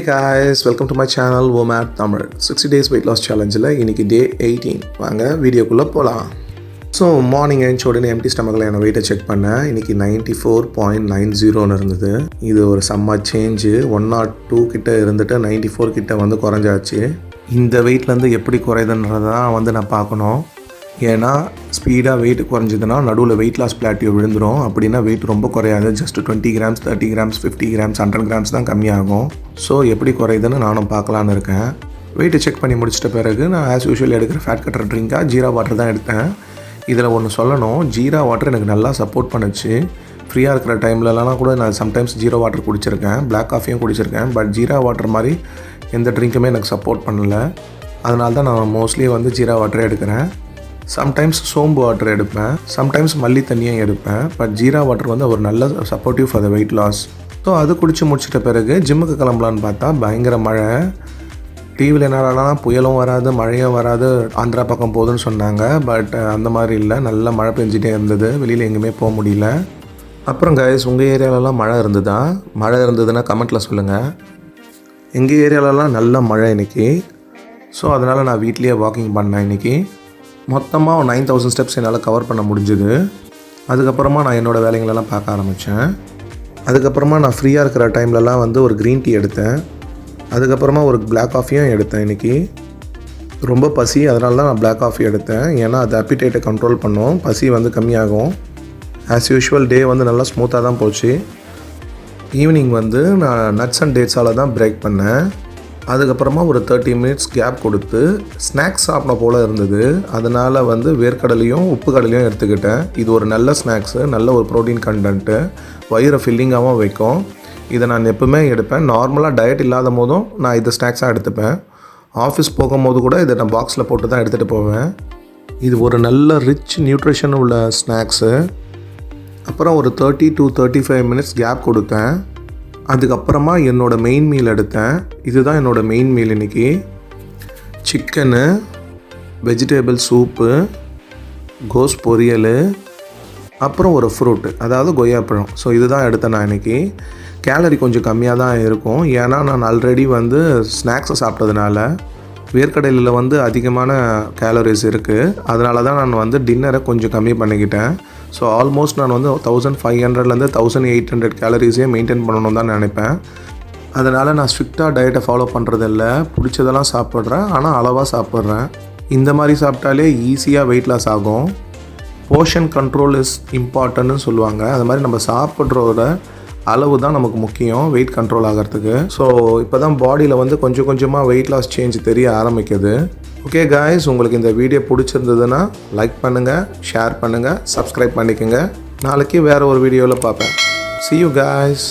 guys, welcome to my channel OMAD Tamil. 60 days weight loss challenge la இன்னைக்கு day 18. வாங்க வீடியோக்குள்ள போலாம். So morning எழுந்த உடனே எம்டி ஸ்டமக்கில் என்னை வெயிட்டை செக் பண்ணேன். இன்றைக்கி 94.90 இருந்தது. இது ஒரு செம்ம சேஞ்சு. 102 கிட்ட இருந்துட்டு 94 கிட்ட வந்து குறைஞ்சாச்சு. இந்த வெயிட்லேருந்து எப்படி குறையுதுன்றதான் வந்து நான் பார்க்கணும். ஏன்னா ஸ்பீடாக வெயிட் குறைஞ்சதுன்னா நடுவில் வெயிட் லாஸ் பிளாட்டியோ விழுந்துடும். அப்படின்னா வெயிட் ரொம்ப குறையாது. Just 20 grams 30 grams 50 grams 100 grams தான் கம்மியாகும். ஸோ எப்படி குறையுதுன்னு நானும் பார்க்கலான்னு இருக்கேன். வெயிட்டை செக் பண்ணி முடிச்சிட்ட பிறகு நான் ஆஸ் யூஷுவல் எடுக்கிற ஃபேட் கட்டர் ட்ரிங்காக ஜீரா வாட்டர் தான் எடுத்தேன். இதில் ஒன்று சொல்லணும், ஜீரா வாட்டர் எனக்கு நல்லா சப்போர்ட் பண்ணுச்சு. ஃப்ரீயாக இருக்கிற டைம்லலாம் கூட நான் சம்டைம்ஸ் ஜீரா வாட்டர் குடிச்சிருக்கேன், பிளாக் காஃபியும் குடிச்சிருக்கேன். பட் ஜீரா வாட்டர் மாதிரி எந்த ட்ரிங்க்குமே எனக்கு சப்போர்ட் பண்ணலை. அதனால தான் நான் மோஸ்ட்லி வந்து ஜீரா வாட்டரே எடுக்கிறேன். சம்டைம்ஸ் சோம்பு வாட்டர் எடுப்பேன், சம்டைம்ஸ் மல்லி தண்ணியும் எடுப்பேன். பட் ஜீரா வாட்டர் வந்து ஒரு நல்ல supportive for the weight loss. So அது குடித்து முடிச்சிட்ட பிறகு ஜிம்முக்கு கிளம்பலான்னு பார்த்தா பயங்கர மழை. டிவியில் என்னடானா புயலும் வராது மழையும் வராது, ஆந்திரா பக்கம் போகுதுன்னு சொன்னாங்க. பட் அந்த மாதிரி இல்லை, நல்லா மழை பெஞ்சிட்டே இருந்தது. வெளியில் எங்கேயுமே போக முடியல. அப்புறம் கைஸ், உங்கள் ஏரியாலலாம் மழை இருந்ததா? மழை இருந்ததுன்னா கமெண்ட்டில் சொல்லுங்கள். எங்கள் ஏரியாலலாம் நல்ல மழை இன்றைக்கி. ஸோ அதனால் நான் வீட்லேயே வாக்கிங் பண்ணேன். இன்றைக்கி மொத்தமாக 9000 ஸ்டெப்ஸ் என்னால் கவர் பண்ண முடிஞ்சுது. அதுக்கப்புறமா நான் என்னோடய வேலைங்களெல்லாம் பார்க்க ஆரம்பித்தேன். அதுக்கப்புறமா நான் ஃப்ரீயாக இருக்கிற டைம்லலாம் வந்து ஒரு க்ரீன் டீ எடுத்தேன். அதுக்கப்புறமா ஒரு பிளாக் காஃபியும் எடுத்தேன். இன்றைக்கி ரொம்ப பசி, அதனால தான் நான் பிளாக் காஃபி எடுத்தேன். ஏன்னா அது அப்பிடைட்டை கண்ட்ரோல் பண்ணும், பசி வந்து கம்மியாகும். ஆஸ் யூஷுவல் டே வந்து நல்லா ஸ்மூத்தாக தான் போச்சு. ஈவினிங் வந்து நான் நட்ஸ் அண்ட் டேட்ஸால் தான் பிரேக் பண்ணேன். அதுக்கப்புறமா ஒரு 30 மினிட்ஸ் கேப் கொடுத்து ஸ்நாக்ஸ் சாப்பிட போல் இருந்தது. அதனால் வந்து வேர்க்கடலையும் உப்பு கடலையும் எடுத்துக்கிட்டேன். இது ஒரு நல்ல ஸ்நாக்ஸு, நல்ல ஒரு ப்ரோட்டீன் கண்டென்ட்டு, வயிறை ஃபில்லிங்காகவும் வைக்கும். இதை நான் எப்பவுமே எடுப்பேன். நார்மலாக டயட் இல்லாத போதும் நான் இதை ஸ்நாக்ஸாக எடுத்துப்பேன். ஆஃபீஸ் போகும்போது கூட இதை நான் பாக்ஸில் போட்டு தான் எடுத்துகிட்டு போவேன். இது ஒரு நல்ல ரிச் நியூட்ரிஷன் உள்ள ஸ்நாக்ஸு. அப்புறம் ஒரு 30 to 35 மினிட்ஸ் கேப் கொடுத்தேன். அதுக்கப்புறமா என்னோடய மெயின் மீல் எடுத்தேன். இதுதான் என்னோடய மெயின் மீல் இன்றைக்கி. சிக்கனு, வெஜிடேபிள் சூப்பு, கோஸ் பொரியல், அப்புறம் ஒரு ஃப்ரூட்டு, அதாவது கொய்யாப்பழம். ஸோ இதுதான் எடுத்தேன் நான் இன்றைக்கி. கேலரி கொஞ்சம் கம்மியாக தான் இருக்கும். ஏன்னா நான் ஆல்ரெடி வந்து ஸ்நாக்ஸை சாப்பிட்டதுனால வேர்க்கடலையில் வந்து அதிகமான கேலரிஸ் இருக்குது. அதனால தான் நான் வந்து டின்னரை கொஞ்சம் கம்மி பண்ணிக்கிட்டேன். ஸோ ஆல்மோஸ்ட் நான் வந்து 1500லேருந்து 1800 கேலரிஸே மெயின்டைன் பண்ணணும் தான் நினைப்பேன். அதனால் நான் ஸ்ட்ரிக்டாக டயட்டை ஃபாலோ பண்ணுறதில்ல. பிடிச்சதெல்லாம் சாப்பிட்றேன், ஆனால் அளவாக சாப்பிட்றேன். இந்த மாதிரி சாப்பிட்டாலே ஈஸியாக வெயிட் லாஸ் ஆகும். போர்ஷன் கண்ட்ரோல் இஸ் இம்பார்ட்டன்ட்னு சொல்லுவாங்க. அது மாதிரி நம்ம சாப்பிட்றோட அளவு தான் நமக்கு முக்கியம் வெயிட் கண்ட்ரோல் ஆகிறதுக்கு. ஸோ இப்போ தான் பாடியில் வந்து கொஞ்சம் கொஞ்சமாக வெயிட் லாஸ் சேஞ்ச் தெரிய ஆரம்பிக்குது. ஓகே காய்ஸ், உங்களுக்கு இந்த வீடியோ பிடிச்சிருந்ததுன்னா லைக் பண்ணுங்கள், ஷேர் பண்ணுங்கள், சப்ஸ்கிரைப் பண்ணிக்கோங்க. நாளைக்கு வேறு ஒரு வீடியோவில் பார்ப்பேன். See you guys.